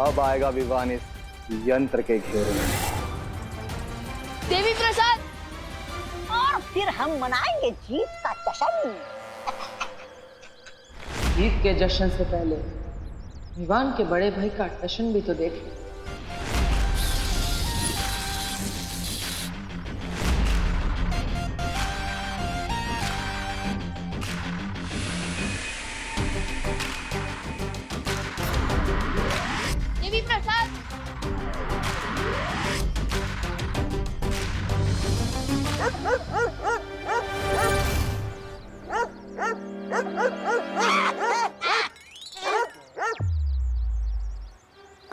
अब आएगा विवान इस यंत्र के घेरे में। देवी प्रसाद, और फिर हम मनाएंगे जीत का जश्न। जीत के जश्न से पहले विवान के बड़े भाई का जश्न भी तो देख लो। देवी प्रसाद,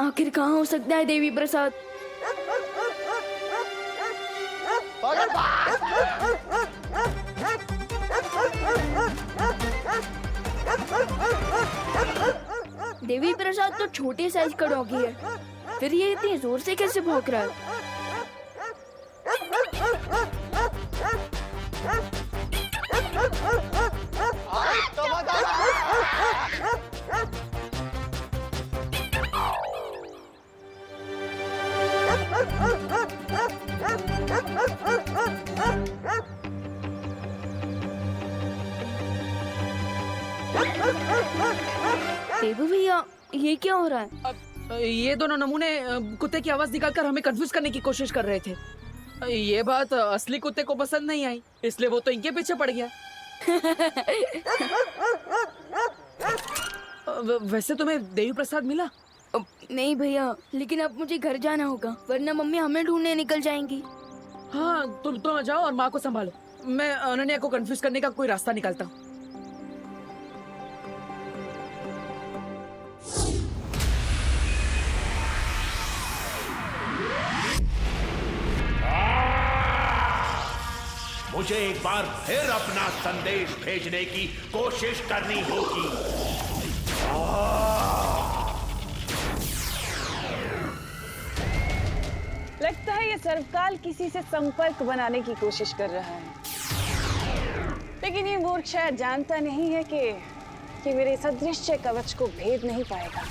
आखिर कहाँ हो सकता है देवी प्रसाद? देवी प्रसाद तो छोटे साइज का डॉगी है, फिर ये इतनी जोर से कैसे भौंक रहा है? देवू भैया, ये क्या हो रहा है? ये दोनों नमूने कुत्ते की आवाज निकालकर हमें कंफ्यूज करने की कोशिश कर रहे थे। ये बात असली कुत्ते को पसंद नहीं आई, इसलिए वो तो इनके पीछे पड़ गया। वैसे तुम्हें देवी प्रसाद मिला? नहीं भैया, लेकिन अब मुझे घर जाना होगा, वरना मम्मी हमें ढूंढने निकल जाएंगी। हाँ, तुम जाओ और माँ को संभालो। मैं अनन्या को कंफ्यूज करने का कोई रास्ता निकालता हूँ। मुझे एक बार फिर अपना संदेश भेजने की कोशिश करनी होगी। लगता है ये सर्वकाल किसी से संपर्क बनाने की कोशिश कर रहा है, लेकिन ये मूर्ख शायद जानता नहीं है कि मेरे इस अदृश्य कवच को भेद नहीं पाएगा।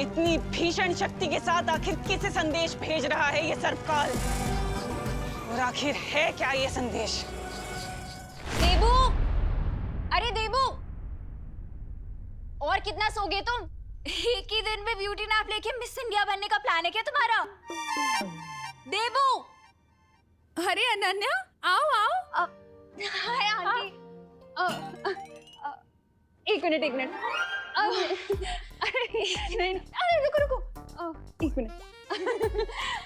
इतनी भीषण शक्ति के साथ आखिर किसे संदेश भेज रहा है ये सर्वकाल? और आखिर है क्या ये संदेश? देवू, अरे देवू, और कितना सोगे तुम? एक ही दिन में ब्यूटी नैप लेके मिस इंडिया बनने का प्लान है क्या तुम्हारा? देवू! अरे अनन्या, आओ आओ। Hi aunty. एक मिनट। नहीं, अरे रुको। एक मिनट।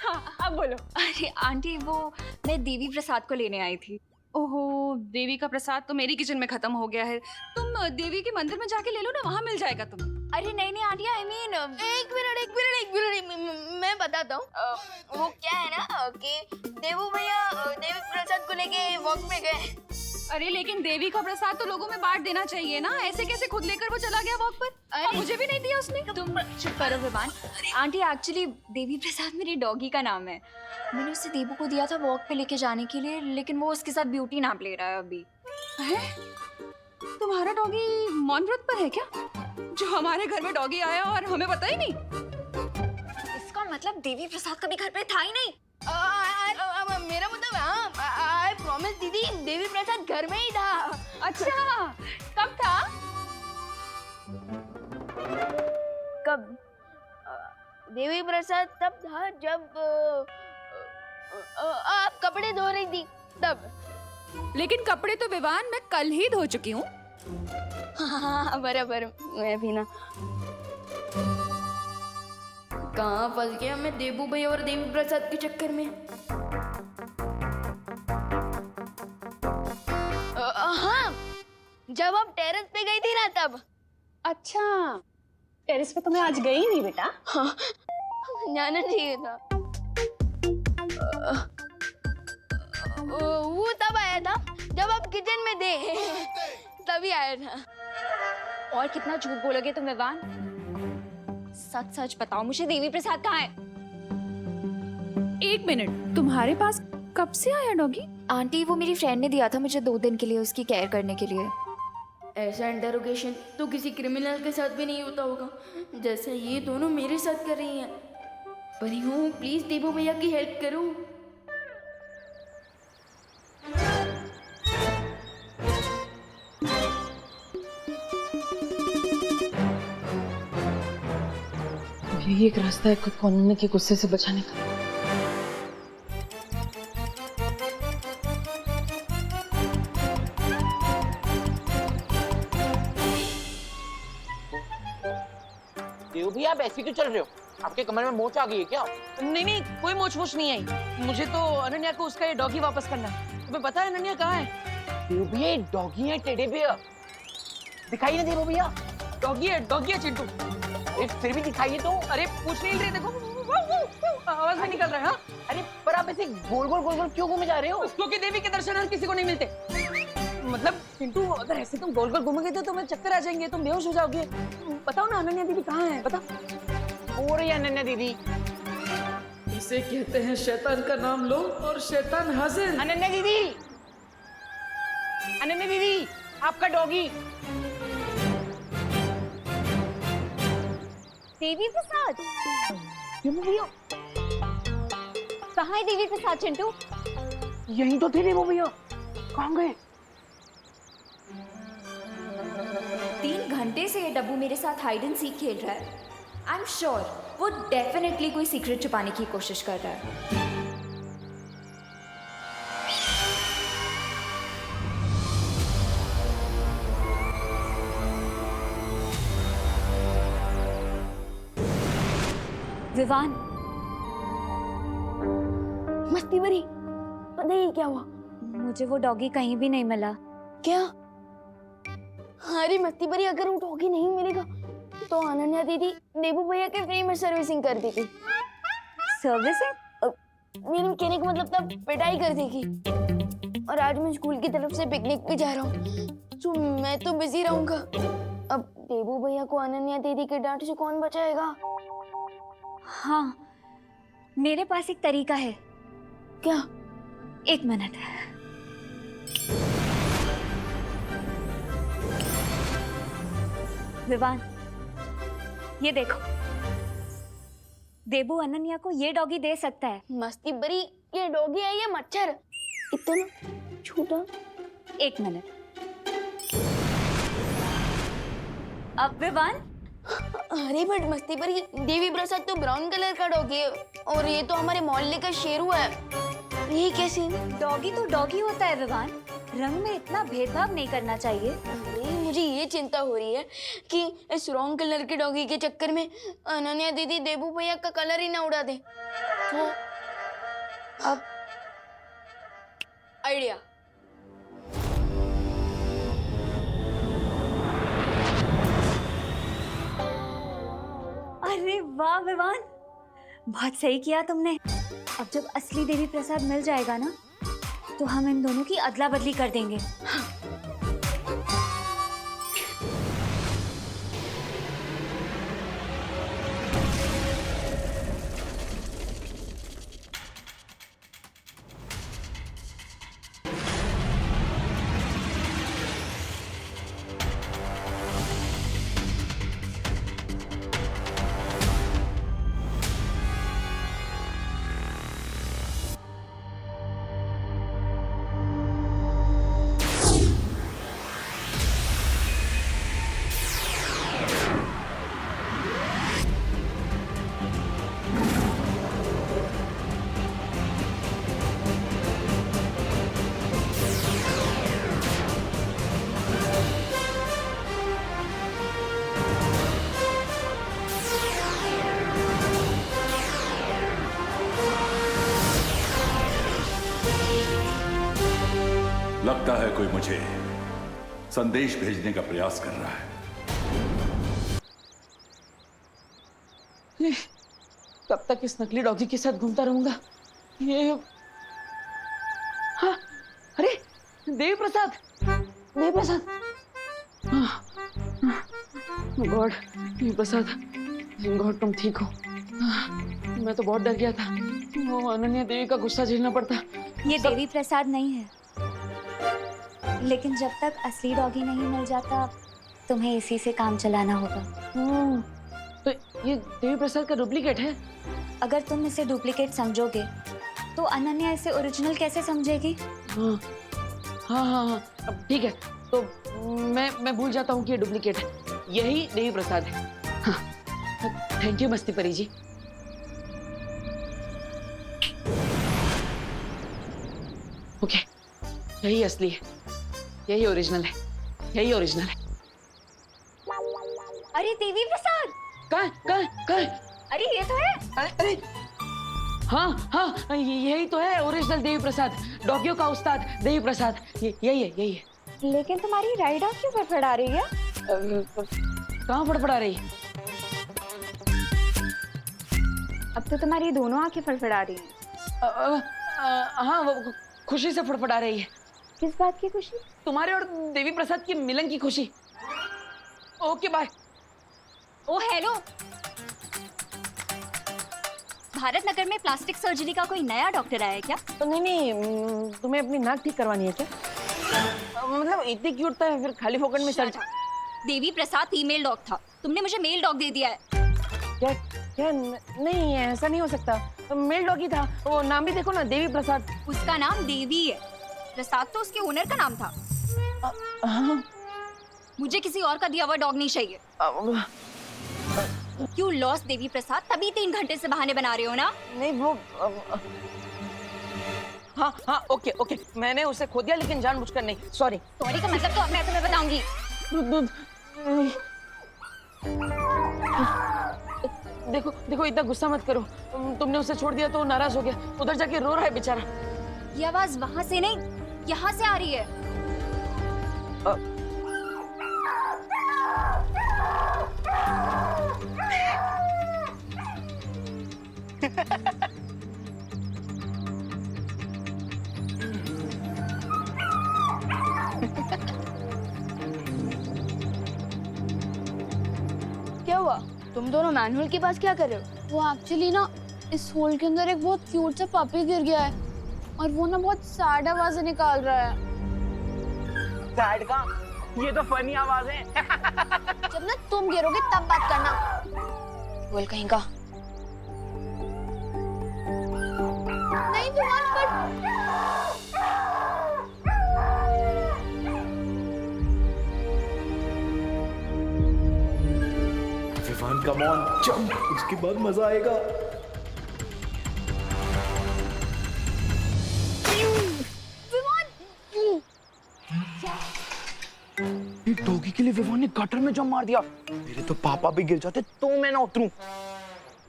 हाँ, अब बोलो। अरे आंटी, वो मैं देवी प्रसाद को लेने आई थी। ओहो, देवी का प्रसाद तो मेरी किचन में खत्म हो गया है। तुम देवी के मंदिर में जाके ले लो ना, वहाँ मिल जाएगा तुम्हें। अरे नहीं आंटी, आई मीन एक मिनट मैं बताता हूँ। वो क्या है ना कि देवू भैया देवी प्रसाद को लेके वॉक में गए। अरे लेकिन देवी का प्रसाद तो लोगों में बांट देना चाहिए ना, ऐसे कैसे खुद लेकर वो चला गया वॉक पर? और मुझे भी नहीं दिया उसने। तुम चुप करो विवान। आंटी, एक्चुअली देवी प्रसाद मेरी डॉगी का नाम है। मैंने उसे देवू को दिया था वॉक पे लेके जाने के लिए, लेकिन वो उसके साथ ब्यूटी नैप ले रहा है अभी। है? तुम्हारा डॉगी मौन व्रत पर है क्या? जो हमारे घर में डॉगी आया और हमें पता ही नहीं। इसका मतलब देवी प्रसाद कभी घर पे था ही नहीं। मेरा मतलब आई प्रॉमिस दीदी, देवी प्रसाद घर में ही था। अच्छा, कब था? कब? देवी प्रसाद तब था जब आप कपड़े धो रही थी तब। लेकिन कपड़े तो विवान मैं कल ही धो चुकी हूँ। हाँ बराबर, मैं भी ना। कहाँ फंस गया मैं देबू भाई और देवी प्रसाद के चक्कर में। हाँ, जब आप टेरेस पे गई थी ना तब। अच्छा, टेरेस पे तो मैं आज गई नहीं बेटा। हाँ, जाना चाहिए था। वो तब आया था जब आप किचन में थे, तभी आया था। और कितना झूठ बोलोगे तुम विवान? सच सच बताओ मुझे, देवी प्रसाद कहाँ है? एक मिनट, तुम्हारे पास कब से आया डॉगी? आंटी वो मेरी फ्रेंड ने दिया था मुझे 2 दिन के लिए उसकी केयर करने के लिए। ऐसा इंटरोगेशन तो किसी क्रिमिनल के साथ भी नहीं होता होगा जैसे ये दोनों मेरे साथ कर रही हैं। पर यूँ प्लीज देबू भैया की हेल्प करो। यही एक रास्ता है खुद को अनन्या के गुस्से से बचाने का। देव भैया आप ऐसे क्यों चल रहे हो? आपके कमरे में मोच आ गई है क्या? नहीं नहीं, कोई मोच मोच नहीं आई। मुझे तो अनन्या को उसका ये डॉगी वापस करना है। तुम्हें पता है अनन्या कहाँ है? देव भैया ये डॉगी है टेडी बियर, दिखाई ना देव भैया। डॉगी है चिंटू। अरे फिर भी दिखाइए तो। अरे पूछ नहीं रहे, देखो आवाज में निकल रहा है। हाँ? अरे पर आप ऐसे गोल गोल क्यों घूमे जा रहे हो? क्योंकि देवी के दर्शन हर किसी को नहीं मिलते। मतलब चिंटू अगर ऐसे तुम गोल गोल घूमोगे तो तुम्हें चक्कर आ जाएंगे, तुम बेहोश हो जाओगे। बताओ ना अनन्या दीदी कहाँ है, बता। हो रही है अनन्या दीदी। इसे कहते हैं शैतान का नाम लो और शैतान हाजिर। अनन्या दीदी, अनन्या दीदी आपका डॉगी। देवी प्रसाद कहाँ है देवी प्रसाद? चिंटू यहीं तो थे देव भैया, कहाँ गए? 3 घंटे से ये डब्बू मेरे साथ हाइड एंड सीक खेल रहा है। आई एम श्योर वो डेफिनेटली कोई सीक्रेट छुपाने की कोशिश कर रहा है। विवान मस्ती भरी, पता ही क्या हुआ? मुझे वो डॉगी कहीं भी नहीं मिला। क्या? अरे मस्ती भरी, अगर वो डॉगी नहीं मिलेगा तो अनन्या दीदी देबू भैया के फ्री में सर्विसिंग कर देगी। सर्विसिंग? मेरे कहने का मतलब तब पिटाई कर देगी। और आज मैं स्कूल की तरफ से पिकनिक भी जा रहा हूँ, तो मैं तो बिजी रहूंगा। अब देबू भैया को अनन्या दीदी के डांट से कौन बचाएगा? हाँ, मेरे पास एक तरीका है। क्या? 1 मिनट। विवान ये देखो, देबू अनन्या को ये डॉगी दे सकता है। मस्ती भरी, ये डॉगी है ये मच्छर, इतना छोटा। 1 मिनट। अब विवान। अरे बट मस्ती भरी, देवी प्रसाद तो ब्राउन कलर का डॉगी है और ये तो हमारे मोहल्ले का शेरू है, ये कैसे? डॉगी तो डॉगी होता है विवान, रंग में इतना भेदभाव नहीं करना चाहिए। अरे मुझे ये चिंता हो रही है कि इस रॉन्ग कलर के डॉगी के चक्कर में अनन्या दीदी देबू भैया का कलर ही ना उड़ा दे। तो अब आइडिया। अरे वाह विवान, बहुत सही किया तुमने। अब जब असली देवी प्रसाद मिल जाएगा ना, तो हम इन दोनों की अदला बदली कर देंगे। लगता है कोई मुझे संदेश भेजने का प्रयास कर रहा है। कब तक इस नकली डॉगी के साथ घूमता रहूंगा? ये हाँ, अरे देवी प्रसाद, देवी प्रसाद, गॉड, देवी प्रसाद, गॉड तुम ठीक हो। मैं तो बहुत डर गया था, वो अनन्या देवी का गुस्सा झेलना पड़ता। ये देवी प्रसाद नहीं है, लेकिन जब तक असली डॉगी नहीं मिल जाता तुम्हें इसी से काम चलाना होगा। तो ये देवी प्रसाद का डुप्लीकेट है? अगर तुम इसे डुप्लीकेट समझोगे तो अनन्या इसे ओरिजिनल कैसे समझेगी? हाँ हाँ हाँ हाँ, अब ठीक है, तो मैं भूल जाता हूँ कि ये डुप्लीकेट है। यही देवी प्रसाद है। हाँ, थैंक यू मस्ती परी जी। ओके, यही असली है, यही ओरिजिनल है, यही ओरिजिनल है। अरे देवी प्रसाद, कहाँ? अरे ये तो है। अरे हाँ हाँ, यही तो है ओरिजिनल देवी प्रसाद, डॉगियों का उस्ताद देवी प्रसाद। यही है। लेकिन तुम्हारी राइड ऑफ क्यों फड़फड़ा रही है? कहाँ फड़फड़ा रही है? अब तो तुम्हारी दोनों आंखें फड़फड़ा रही हैं। हाँ, वो खुशी से फड़फड़ा रही है। किस बात की खुशी? तुम्हारे और देवी प्रसाद के मिलन की खुशी। Okay bye. Oh hello, Bharat Nagar में प्लास्टिक सर्जरी का कोई नया डॉक्टर आया है क्या? नहीं, तुम्हें अपनी नाक ठीक करवानी है क्या? मतलब इतनी क्यूट था फिर खाली फोकट में surgery? Devi Prasad female dog था, तुमने मुझे मेल डॉग दे दिया है। क्या नहीं, ऐसा नहीं हो सकता। मेल डॉग ही था, वो नाम भी देखो ना, देवी प्रसाद। उसका नाम देवी है, प्रसाद तो उसके ओनर का नाम था। मुझे किसी और का दिया हुआ डॉग नहीं चाहिए। क्यों लॉस देवी प्रसाद, तभी 3 घंटे से बहाने बना रहे हो ना? नहीं वो हाँ, ओके, मैंने उसे खो दिया लेकिन जानबूझकर नहीं। सॉरी का मतलब तो अब मैं तुम्हें बताऊंगी। देखो इतना गुस्सा मत करो। तुमने उसे छोड़ दिया तो वो नाराज हो गया, उधर जाके रो रहा है बेचारा। ये आवाज वहां से नहीं, यहाँ से आ रही है। क्या हुआ? तुम दोनों मैनुअल के पास क्या कर रहे हो? वो एक्चुअली ना इस होल के अंदर एक बहुत क्यूट सा पपी गिर गया है और वो ना बहुत सैड आवाजें निकाल रहा है। सैड का? ये तो फनी आवाज है। जब ना तुम गिरोगे तब बात करना। बोल कहीं का। नहीं Vivaan, Vivaan come on, jump, उसके बाद मजा आएगा। एक डॉगी के लिए विवान ने गटर में जंप मार दिया। मेरे तो पापा भी गिर जाते तो मैं ना उतरूं।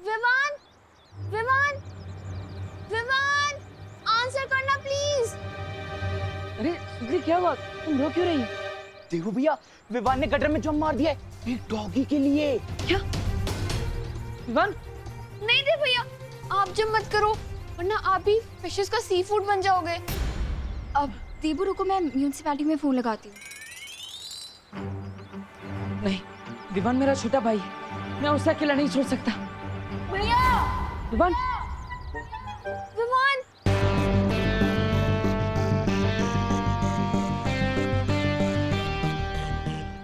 विवान, आंसर करना प्लीज। अरे क्या हुआ, तुम रो क्यों रही? देखो भैया, विवान ने गटर में जंप मार दिया है एक डॉगी के लिए। क्या विवान? नहीं दे भैया, आप जब मत करो वरना आप भी फिशेस का सी फूड बन जाओगे। अब देबू रुको, मैं म्यूनिसिपैलिटी में फोन लगाती हूँ। नहीं, विवान मेरा छोटा भाई है, मैं उसे अकेला नहीं छोड़ सकता। भैया, विवान,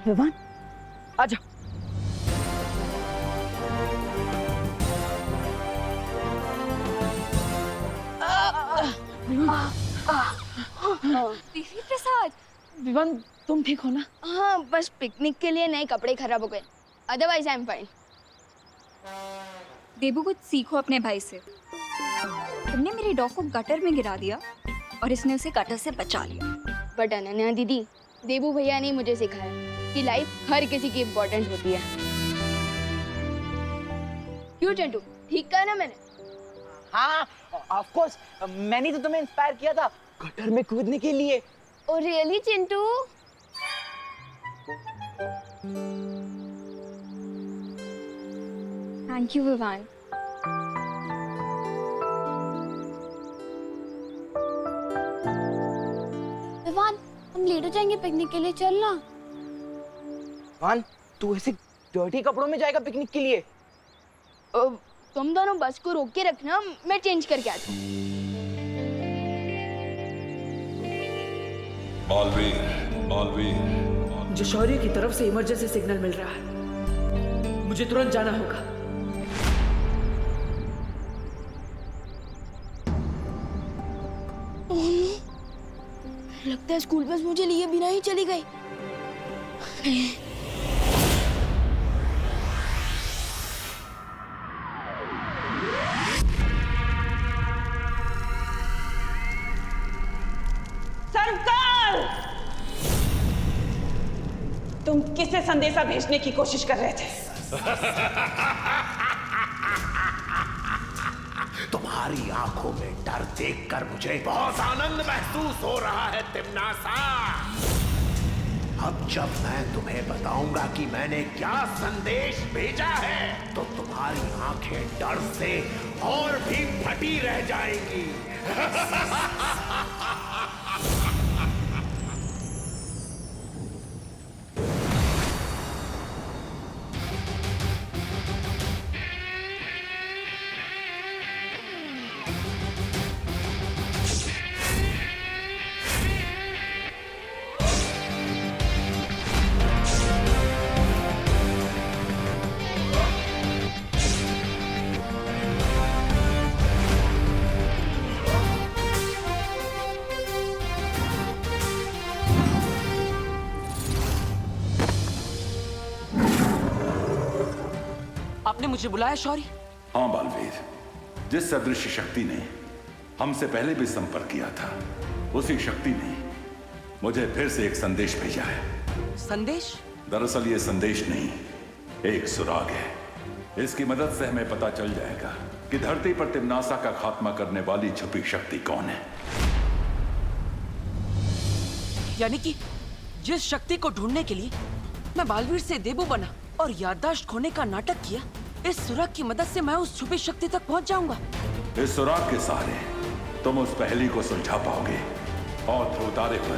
विवान आजा। देवी प्रसाद, विवान तुम ठीक हो ना? हाँ, बस पिकनिक के लिए नए कपड़े खराब हो गए, अदरवाइज आई एम फाइन। देबू कुछ सीखो अपने भाई से। तुमने मेरे डॉग को गटर में गिरा दिया और इसने उसे गटर से बचा लिया। बट अनन्या दीदी, देबू भैया ने मुझे सिखाया कि लाइफ हर किसी की इम्पोर्टेंट होती है। क्यों चंटू, ठीक कहा ना मैंने? हाँ, ऑफ कोर्स, मैंने तो तुम्हें इंस्पायर किया था गटर में कूदने के लिए। Oh really Chintu? Thank you Vivaan. Vivaan, हम लेट हो जाएंगे पिकनिक के लिए, चलना। विवान, तू ऐसे डर्टी कपड़ों में जाएगा पिकनिक के लिए? तुम दोनों बस को रोक के रखना, मैं चेंज करके आता हूँ। बालवीर, जशौर्य की तरफ से इमरजेंसी सिग्नल मिल रहा है, मुझे तुरंत जाना होगा। लगता है स्कूल बस मुझे लिए बिना ही चली गई। सरकार, तुम किसे संदेशा भेजने की कोशिश कर रहे थे? तुम्हारी आंखों में डर देखकर मुझे बहुत आनंद महसूस हो रहा है तिम्नासा। अब जब मैं तुम्हें बताऊंगा कि मैंने क्या संदेश भेजा है, तो तुम्हारी आंखें डर से और भी फटी रह जाएंगी। आपने मुझे बुलाया शौर्य? हाँ बालवीर, जिस सदृश शक्ति ने हमसे पहले भी संपर्क किया था, उसी शक्ति ने मुझे फिर से एक संदेश भेजा है। संदेश? दरअसल ये संदेश नहीं, एक सुराग है। इसकी मदद से हमें पता चल जाएगा कि धरती पर तिम्नासा का खात्मा करने वाली छुपी शक्ति कौन है। यानी कि जिस शक्ति को ढूंढने के लिए मैं बालवीर से देबू बना और याददाश्त खोने का नाटक किया, इस सुराग की मदद से मैं उस छुपी शक्ति तक पहुंच जाऊंगा। इस सुराग के सहारे तुम उस पहेली को सुलझा पाओगे और ध्रुव तारे पर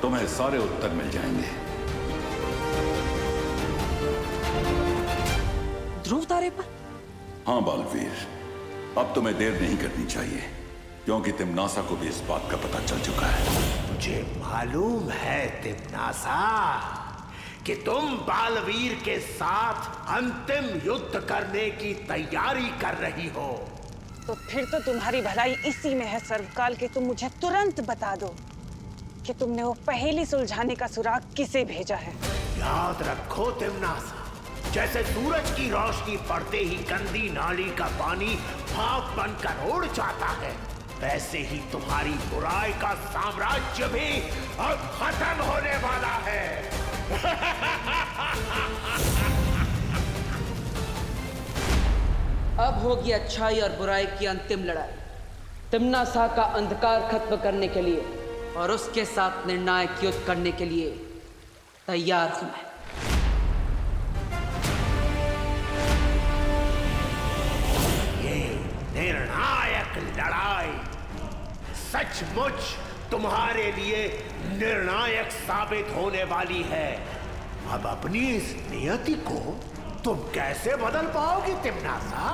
तुम्हें सारे उत्तर मिल जाएंगे। ध्रुव तारे पर? हाँ बालवीर, अब तुम्हें देर नहीं करनी चाहिए, क्योंकि तिम्नासा को भी इस बात का पता चल चुका है। मुझे मालूम है तिम्नासा कि तुम बालवीर के साथ अंतिम युद्ध करने की तैयारी कर रही हो। तो फिर तो तुम्हारी भलाई इसी में है सर्वकाल कि तुम मुझे तुरंत बता दो कि तुमने वो पहेली सुलझाने का सुराग किसे भेजा है। याद रखो तिम्नासा, जैसे सूरज की रोशनी पड़ते ही गंदी नाली का पानी भाप बनकर उड़ जाता है, वैसे ही तुम्हारी बुराई का साम्राज्य भी अब खत्म होने वाला है। अब होगी अच्छाई और बुराई की अंतिम लड़ाई। तिम्नासा का अंधकार खत्म करने के लिए और उसके साथ निर्णायक युद्ध करने के लिए तैयार हूं मैं। ये निर्णायक लड़ाई सचमुच तुम्हारे लिए निर्णायक साबित होने वाली है। अब अपनी इस नियति को तुम कैसे बदल पाओगे तिम्नासा?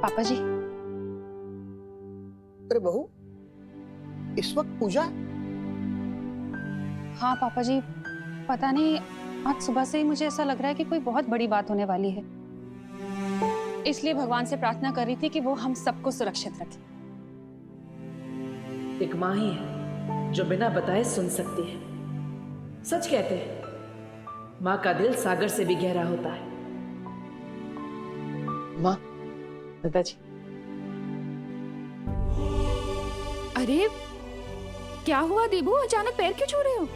पापा जी। अरे बहू, इस वक्त पूजा? हाँ पापा जी, पता नहीं आज सुबह से ही मुझे ऐसा लग रहा है कि कोई बहुत बड़ी बात होने वाली है, इसलिए भगवान से प्रार्थना कर रही थी कि वो हम सबको सुरक्षित रखे। एक माँ ही है जो बिना बताए सुन सकती है। सच कहते हैं, माँ का दिल सागर से भी गहरा होता है। माँ, दादाजी। अरे क्या हुआ देबू, अचानक पैर क्यों छू रहे हो?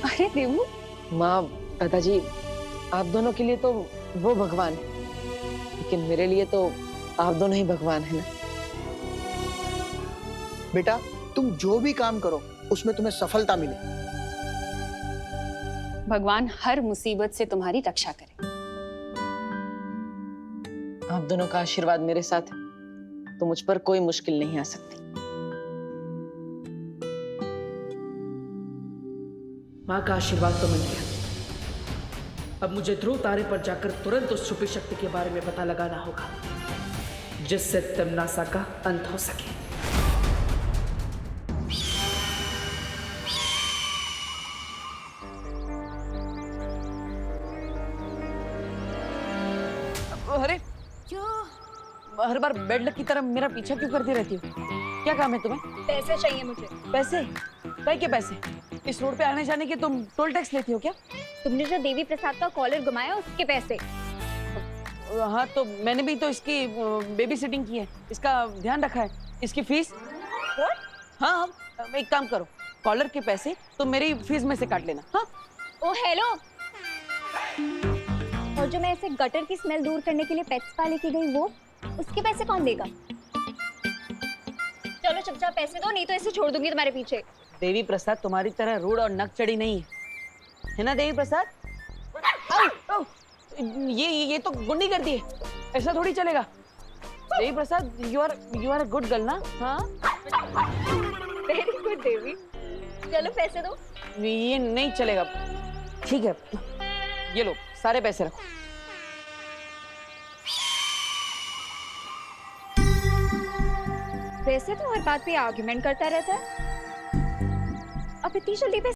अरे देबू। माँ, दादाजी, आप दोनों के लिए तो वो भगवान है, लेकिन मेरे लिए तो आप दोनों ही भगवान है ना। बेटा, तुम जो भी काम करो उसमें तुम्हें सफलता मिले। भगवान हर मुसीबत से तुम्हारी रक्षा करे। आप दोनों का आशीर्वाद मेरे साथ है तो मुझ पर कोई मुश्किल नहीं आ सकती। माँ का आशीर्वाद तो मिल गया। अब मुझे ध्रुव तारे पर जाकर तुरंत उस छुपी शक्ति के बारे में पता लगाना होगा, जिससे तिम्नासा का अंत हो सके। अरे क्यों? हर बार बेड लक की तरह मेरा पीछा क्यों करती रहती हो? क्या काम है तुम्हें? पैसे चाहिए मुझे। पैसे? काय के पैसे? इस रोड पे आने जाने के तुम टोल टैक्स लेती हो क्या? तुमने जो देवी प्रसाद का कॉलर घुमाया उसके पैसे। हाँ, तो मैंने भी तो इसकी बेबी सिटिंग की है, इसका ध्यान रखा है। इसकी फीस? हाँ, एक काम करो, कॉलर के पैसे तुम मेरी फीस में से काट लेना। हाँ? ओ हेलो। और जो मैं ऐसे गटर की स्मेल दूर करने के लिए पेट स्पा लेके गई, वो उसके पैसे कौन देगा? चलो चुपचाप पैसे दो, नहीं तो ऐसे छोड़ दूंगी तुम्हारे पीछे। देवी प्रसाद तुम्हारी तरह रूड और नक चढ़ी नहीं है ना देवी प्रसाद? आओ, आओ। ये तो गुंडी कर दी है, ऐसा थोड़ी चलेगा। Devi Prasad, you are a good girl ना? हाँ, वेरी गुड देवी। चलो पैसे दो। ये नहीं चलेगा। ठीक है, ये लो सारे पैसे रखो। वैसे तो हर बात पे आर्गुमेंट करता रहता है, अब इतनी जल्दी पैसे